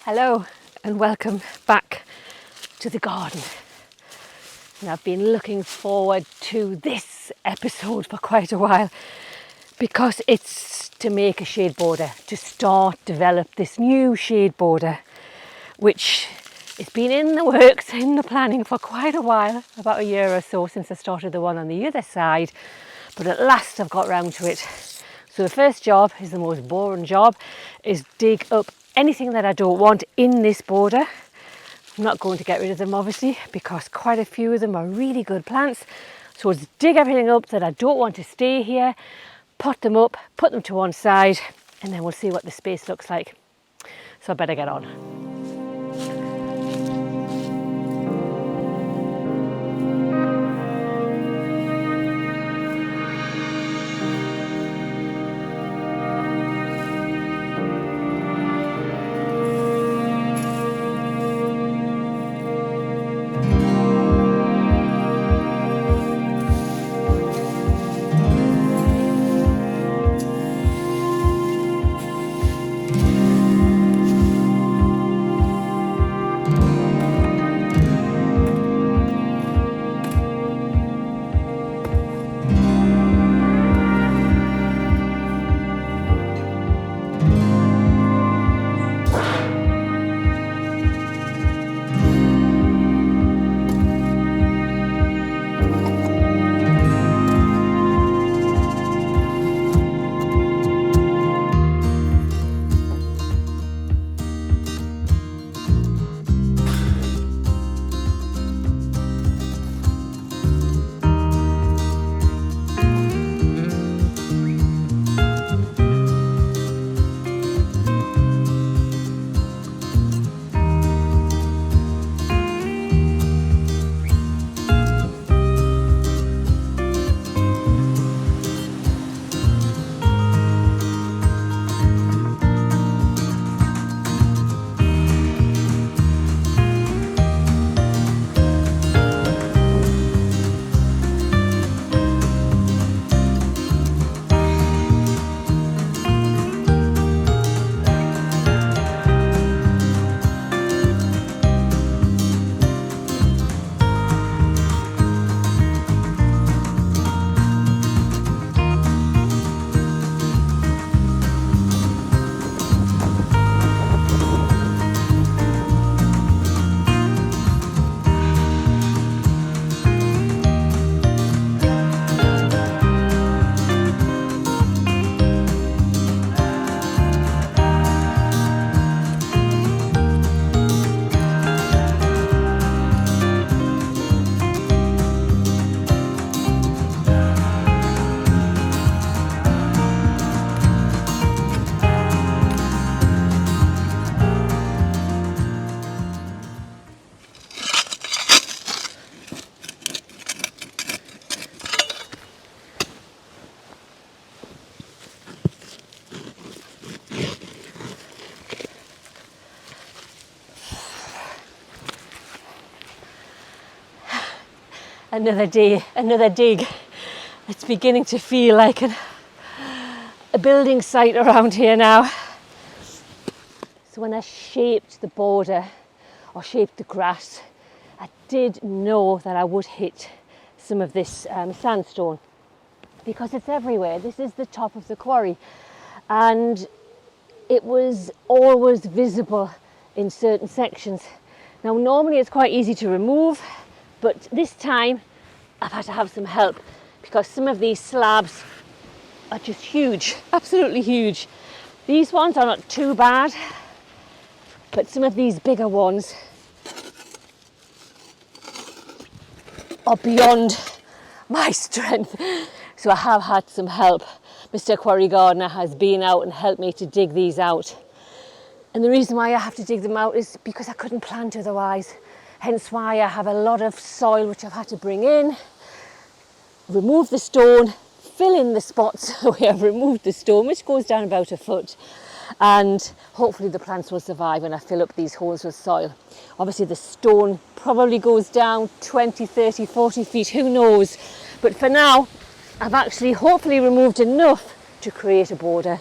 Hello and welcome back to the garden. And I've been looking forward to this episode for quite a while because it's to make a shade border, to start develop this new shade border, which has been in the works, in the planning for quite a while, about a year or so since I started the one on the other side, but at last I've got round to it. So the first job is the most boring job, is dig up anything that I don't want in this border. I'm not going to get rid of them obviously because quite a few of them are really good plants. So let's dig everything up that I don't want to stay here, pot them up, put them to one side, and then we'll see what the space looks like. So I better get on. Another day, another dig. It's beginning to feel like a building site around here now. So when I shaped the border or shaped the grass, I did know that I would hit some of this sandstone because it's everywhere. This is the top of the quarry and it was always visible in certain sections. Now normally it's quite easy to remove, but this time I've had to have some help because some of these slabs are just huge, absolutely huge. These ones are not too bad, but some of these bigger ones are beyond my strength. So I have had some help. Mr. Quarry Gardener has been out and helped me to dig these out. And the reason why I have to dig them out is because I couldn't plant otherwise. Hence why I have a lot of soil which I've had to bring in, remove the stone, fill in the spots where I've removed the stone, which goes down about a foot, and hopefully the plants will survive when I fill up these holes with soil. Obviously the stone probably goes down 20, 30, 40 feet, who knows, but for now I've actually hopefully removed enough to create a border.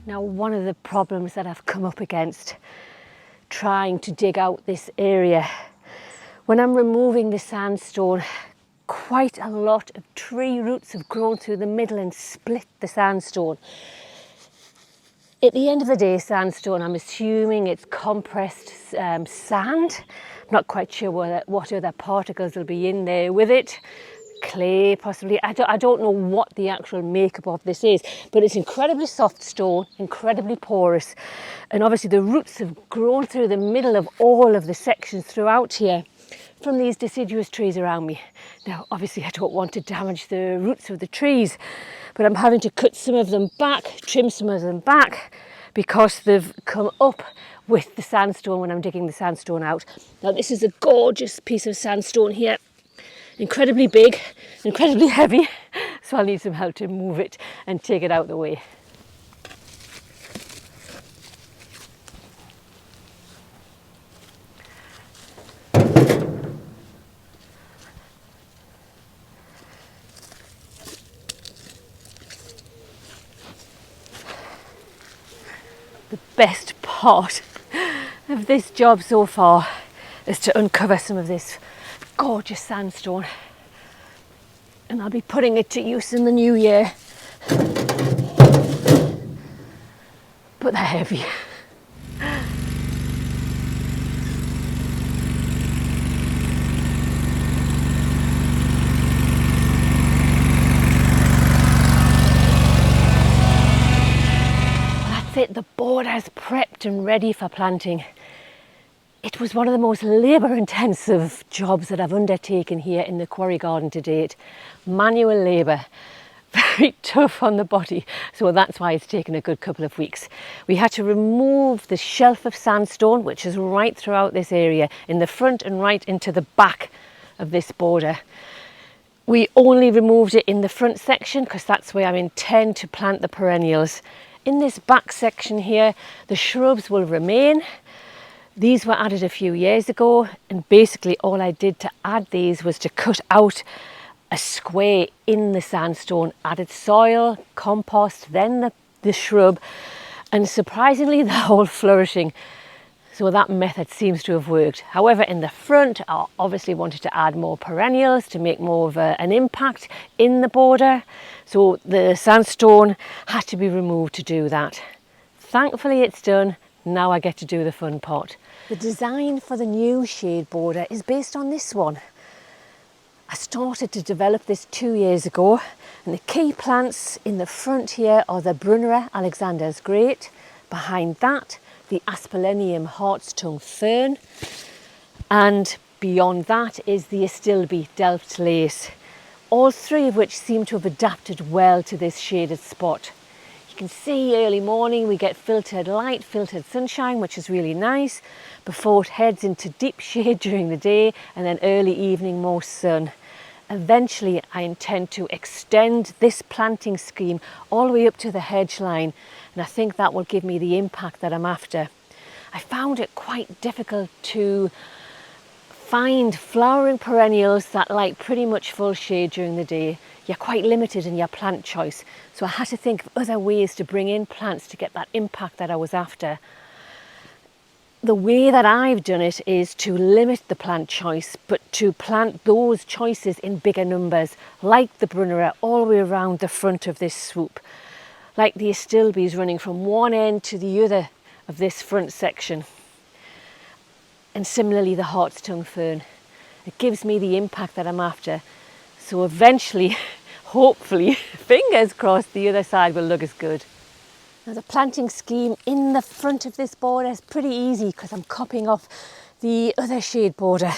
Now, one of the problems that I've come up against trying to dig out this area, when I'm removing the sandstone, quite a lot of tree roots have grown through the middle and split the sandstone. At the end of the day, sandstone, I'm assuming it's compressed sand. I'm not quite sure what other particles will be in there with it. Clay, possibly. I don't know what the actual makeup of this is, but it's incredibly soft stone, incredibly porous. And obviously the roots have grown through the middle of all of the sections throughout here from these deciduous trees around me. Now, obviously I don't want to damage the roots of the trees, but I'm having to cut some of them back, trim some of them back, because they've come up with the sandstone when I'm digging the sandstone out. Now, this is a gorgeous piece of sandstone here. Incredibly big, incredibly heavy, so I'll need some help to move it and take it out of the way. The best part of this job so far is to uncover some of this gorgeous sandstone, and I'll be putting it to use in the new year, but they're heavy. That's it, the border's prepped and ready for planting. It was one of the most labour-intensive jobs that I've undertaken here in the quarry garden to date. Manual labour, very tough on the body, so that's why it's taken a good couple of weeks. We had to remove the shelf of sandstone, which is right throughout this area, in the front and right into the back of this border. We only removed it in the front section because that's where I intend to plant the perennials. In this back section here, the shrubs will remain. These were added a few years ago, and basically all I did to add these was to cut out a square in the sandstone, added soil, compost, then the shrub, and surprisingly they're all flourishing. So that method seems to have worked. However, in the front, I obviously wanted to add more perennials to make more of an impact in the border. So the sandstone had to be removed to do that. Thankfully it's done. Now I get to do the fun part. The design for the new shade border is based on this one. I started to develop this 2 years ago, and the key plants in the front here are the Brunnera Alexander's Great. Behind that, the Asplenium Harts Fern, and beyond that is the Astilbe Delft Lace. All three of which seem to have adapted well to this shaded spot. You can see early morning we get filtered light, filtered sunshine, which is really nice, before it heads into deep shade during the day, and then early evening more sun. Eventually I intend to extend this planting scheme all the way up to the hedge line, and I think that will give me the impact that I'm after. I found it quite difficult to find flowering perennials that like pretty much full shade during the day. You're quite limited in your plant choice, so I had to think of other ways to bring in plants to get that impact that I was after. The way that I've done it is to limit the plant choice, but to plant those choices in bigger numbers, like the Brunnera all the way around the front of this swoop, like the Astilbes running from one end to the other of this front section, and similarly the Harts Fern. It gives me the impact that I'm after, so eventually, hopefully, fingers crossed, the other side will look as good. Now the planting scheme in the front of this border is pretty easy because I'm copying off the other shade border,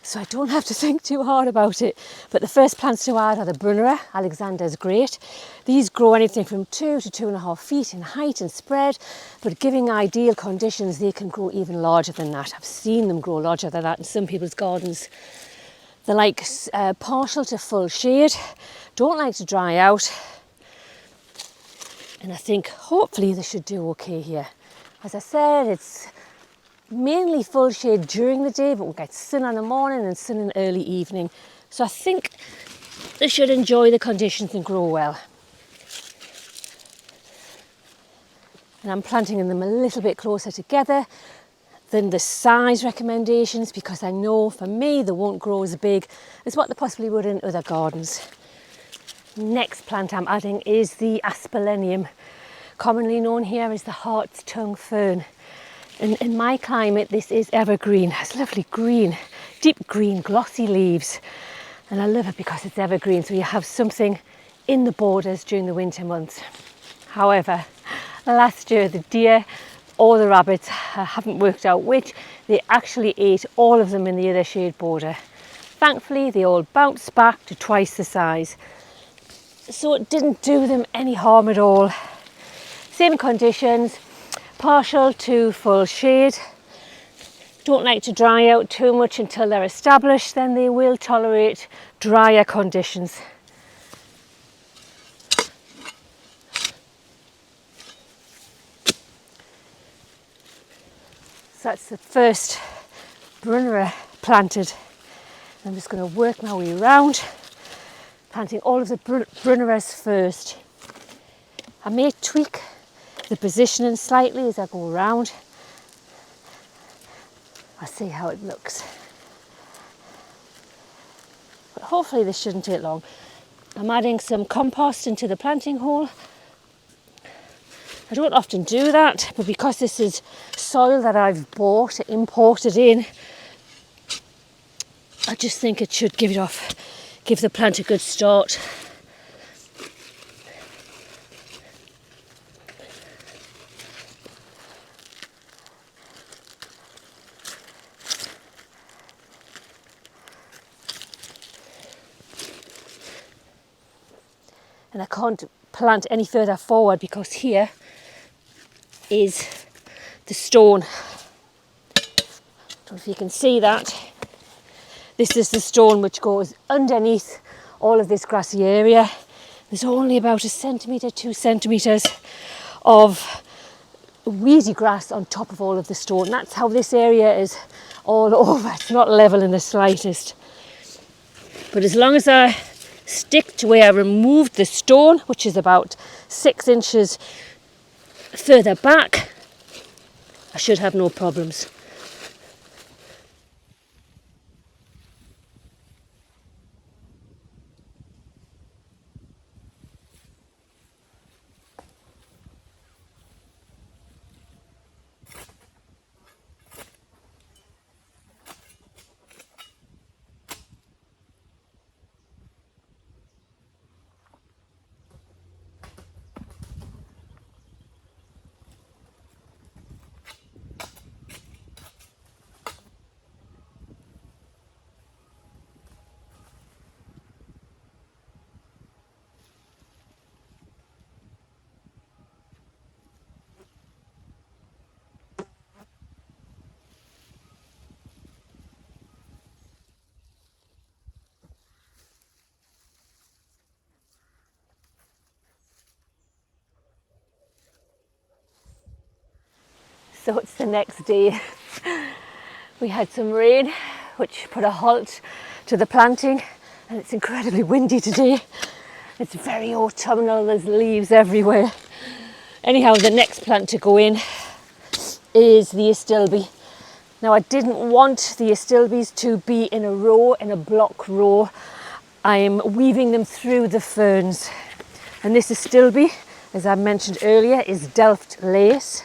so I don't have to think too hard about it. But the first plants to add are the Brunnera Alexander's Great. These grow anything from 2 to 2.5 feet in height and spread, but giving ideal conditions they can grow even larger than that. I've seen them grow larger than that in some people's gardens. They're like partial to full shade, don't like to dry out, and I think hopefully they should do okay here. As I said, it's mainly full shade during the day, but we'll get sun in the morning and sun in early evening, so I think they should enjoy the conditions and grow well. And I'm planting them a little bit closer together than the size recommendations, because I know for me they won't grow as big as what they possibly would in other gardens. Next plant I'm adding is the Asplenium, commonly known here as the Harts tongue fern. And in my climate this is evergreen. It has lovely green, deep green, glossy leaves, and I love it because it's evergreen, so you have something in the borders during the winter months. However, last year the deer or the rabbits, I haven't worked out which, they actually ate all of them in the other shade border. Thankfully they all bounced back to twice the size, so it didn't do them any harm at all. Same conditions, partial to full shade. Don't like to dry out too much until they're established, then they will tolerate drier conditions. So that's the first Brunnera planted. I'm just going to work my way around, planting all of the Brunneras first. I may tweak the positioning slightly as I go around. I'll see how it looks. But hopefully this shouldn't take long. I'm adding some compost into the planting hole. I don't often do that, but because this is soil that I've bought, imported in, I just think it should give the plant a good start. And I can't plant any further forward because here is the stone. Don't know if you can see that. This is the stone which goes underneath all of this grassy area. There's only about 1 centimetre, 2 centimetres of weedy grass on top of all of the stone. That's how this area is all over. It's not level in the slightest. But as long as I stick to where I removed the stone, which is about 6 inches further back, I should have no problems. So it's the next day. We had some rain, which put a halt to the planting, and it's incredibly windy today. It's very autumnal, there's leaves everywhere. Anyhow, the next plant to go in is the astilbe. Now, I didn't want the astilbes to be in a row, in a block row. I am weaving them through the ferns. And this astilbe, as I mentioned earlier, is Delft lace.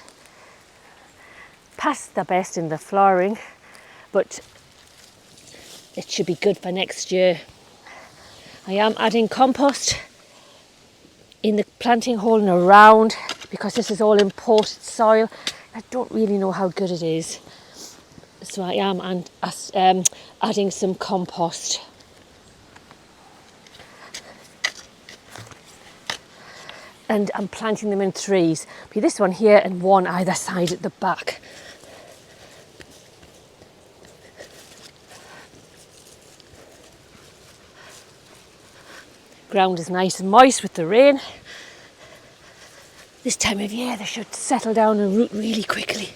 Past the best in the flowering, but it should be good for next year. I am adding compost in the planting hole and around because this is all imported soil. I don't really know how good it is, so I am adding some compost. And I'm planting them in threes. Be this one here and one either side at the back. Ground is nice and moist with the rain. This time of year they should settle down and root really quickly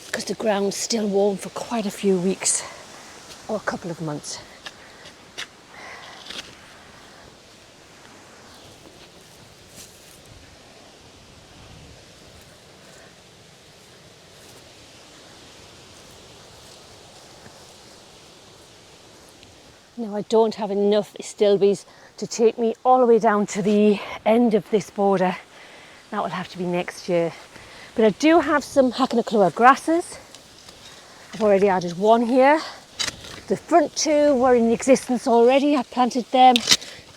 because the ground's still warm for quite a few weeks or a couple of months. Now I don't have enough astilbes to take me all the way down to the end of this border. That will have to be next year. But I do have some Hacknaclua grasses. I've already added one here. The front two were in existence already. I planted them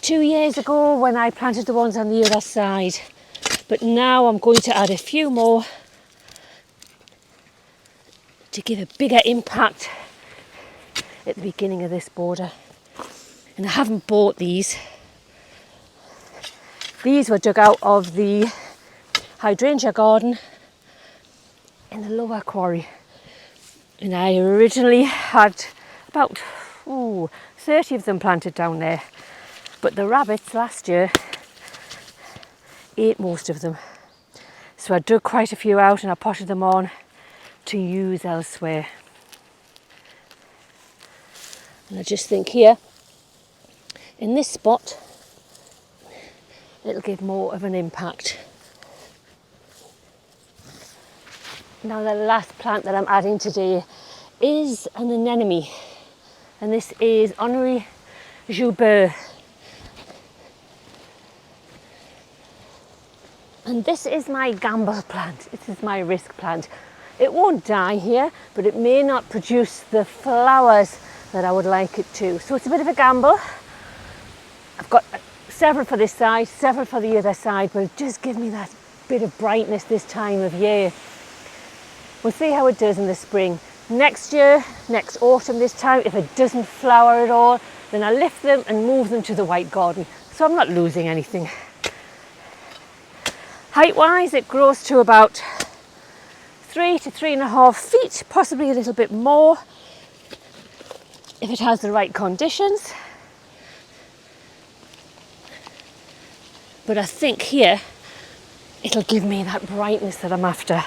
2 years ago when I planted the ones on the other side. But now I'm going to add a few more to give a bigger impact at the beginning of this border. And I haven't bought these. These were dug out of the hydrangea garden in the lower quarry. And I originally had about 30 of them planted down there. But the rabbits last year ate most of them. So I dug quite a few out and I potted them on to use elsewhere. And I just think here, in this spot, it'll give more of an impact. Now the last plant that I'm adding today is an anemone, and this is Honorine Jobert. And this is my gamble plant, this is my risk plant. It won't die here, but it may not produce the flowers that I would like it to. So it's a bit of a gamble. I've got several for this side, several for the other side, but it just gives me that bit of brightness this time of year. We'll see how it does in the spring. Next year, next autumn this time, if it doesn't flower at all, then I lift them and move them to the white garden. So I'm not losing anything. Height-wise, it grows to about 3 to 3.5 feet, possibly a little bit more if it has the right conditions. But I think here it'll give me that brightness that I'm after.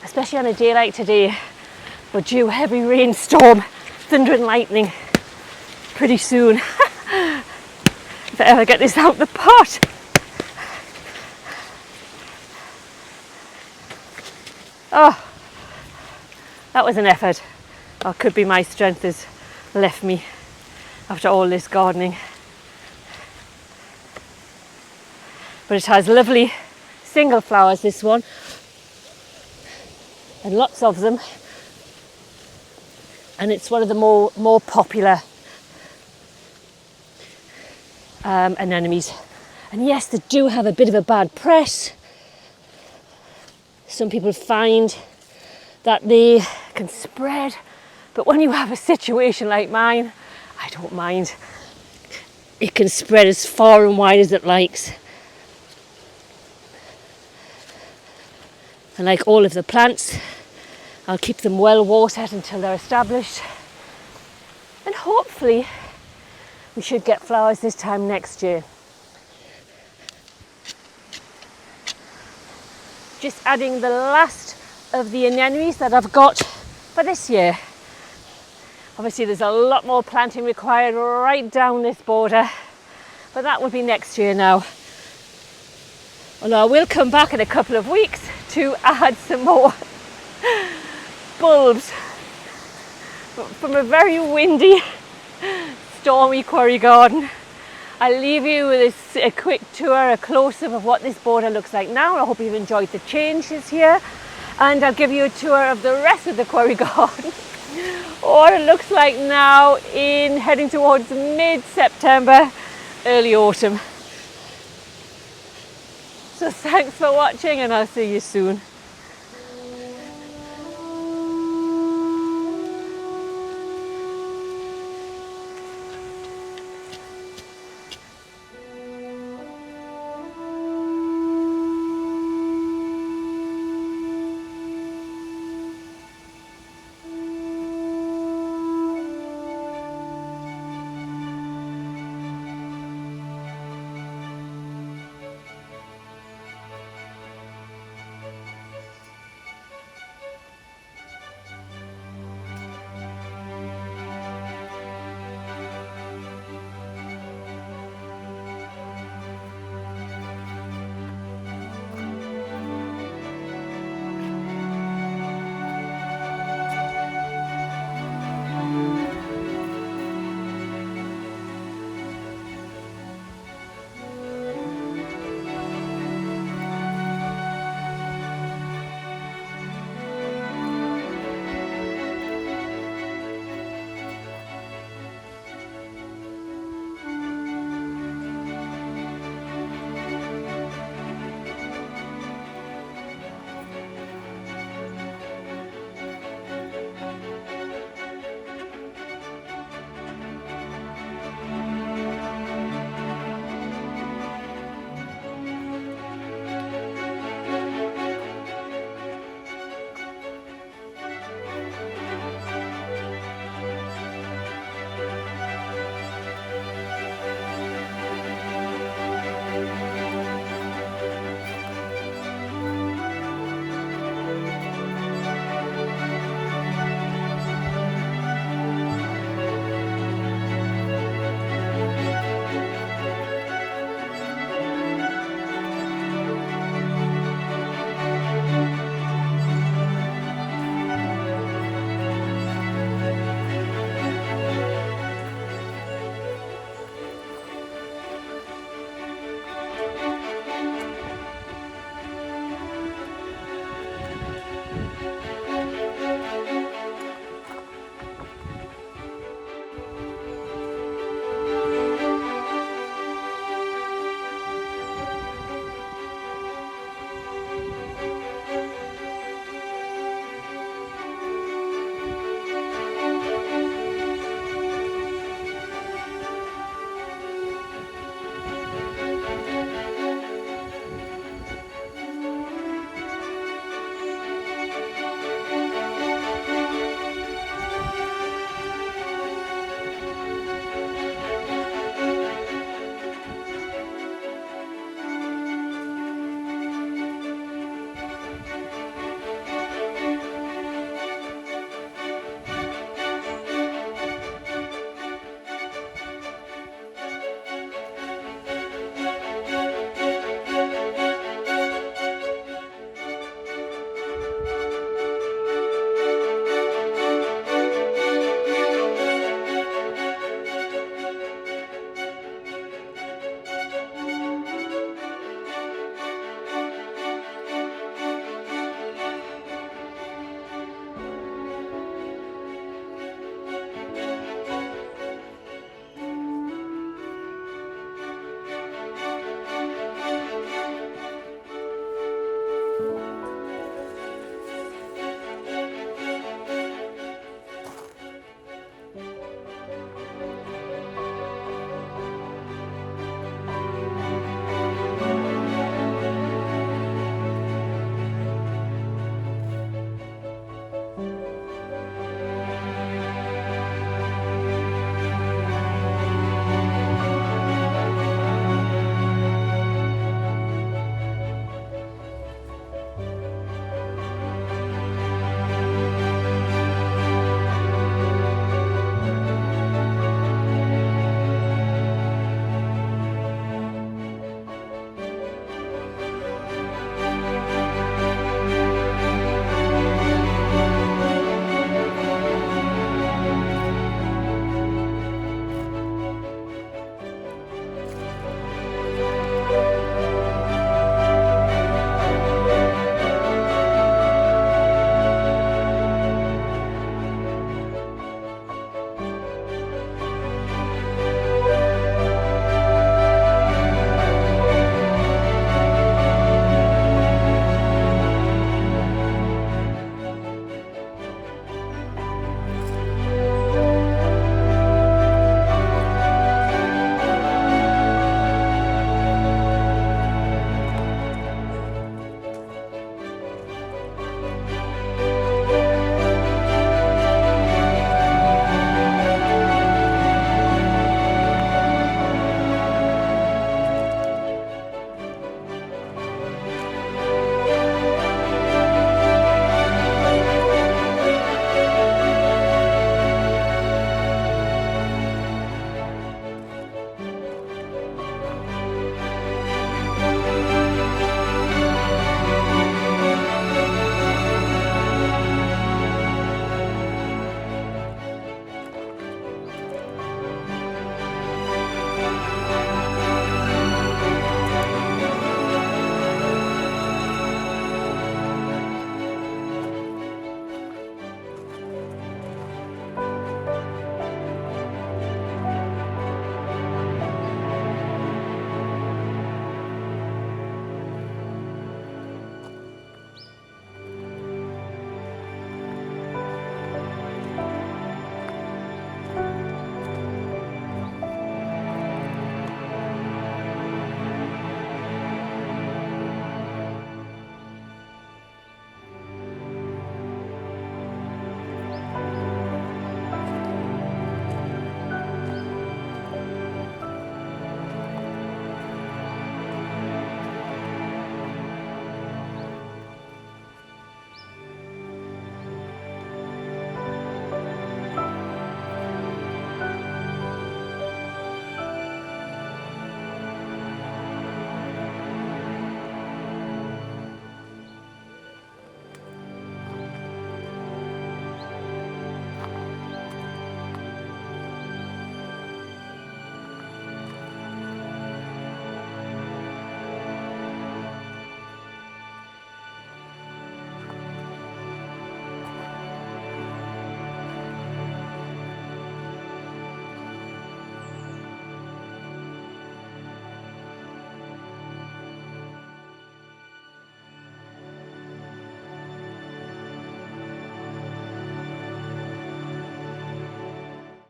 Especially on a day like today, we're due heavy rainstorm, thunder and lightning pretty soon. If I ever get this out the pot. Oh, that was an effort. Or it could be my strength has left me after all this gardening. But it has lovely single flowers, this one, and lots of them. And it's one of the more popular anemones. And yes, they do have a bit of a bad press. Some people find that they can spread, but when you have a situation like mine, I don't mind. It can spread as far and wide as it likes. And like all of the plants, I'll keep them well watered until they're established. And hopefully we should get flowers this time next year. Just adding the last of the anemones that I've got for this year. Obviously there's a lot more planting required right down this border, but that will be next year now. Although I will come back in a couple of weeks to add some more bulbs from a very windy, stormy quarry garden. I'll leave you with a quick tour, a close-up of what this border looks like now. I hope you've enjoyed the changes here, and I'll give you a tour of the rest of the quarry garden, what it looks like now in heading towards mid-September, early autumn. So thanks for watching, and I'll see you soon.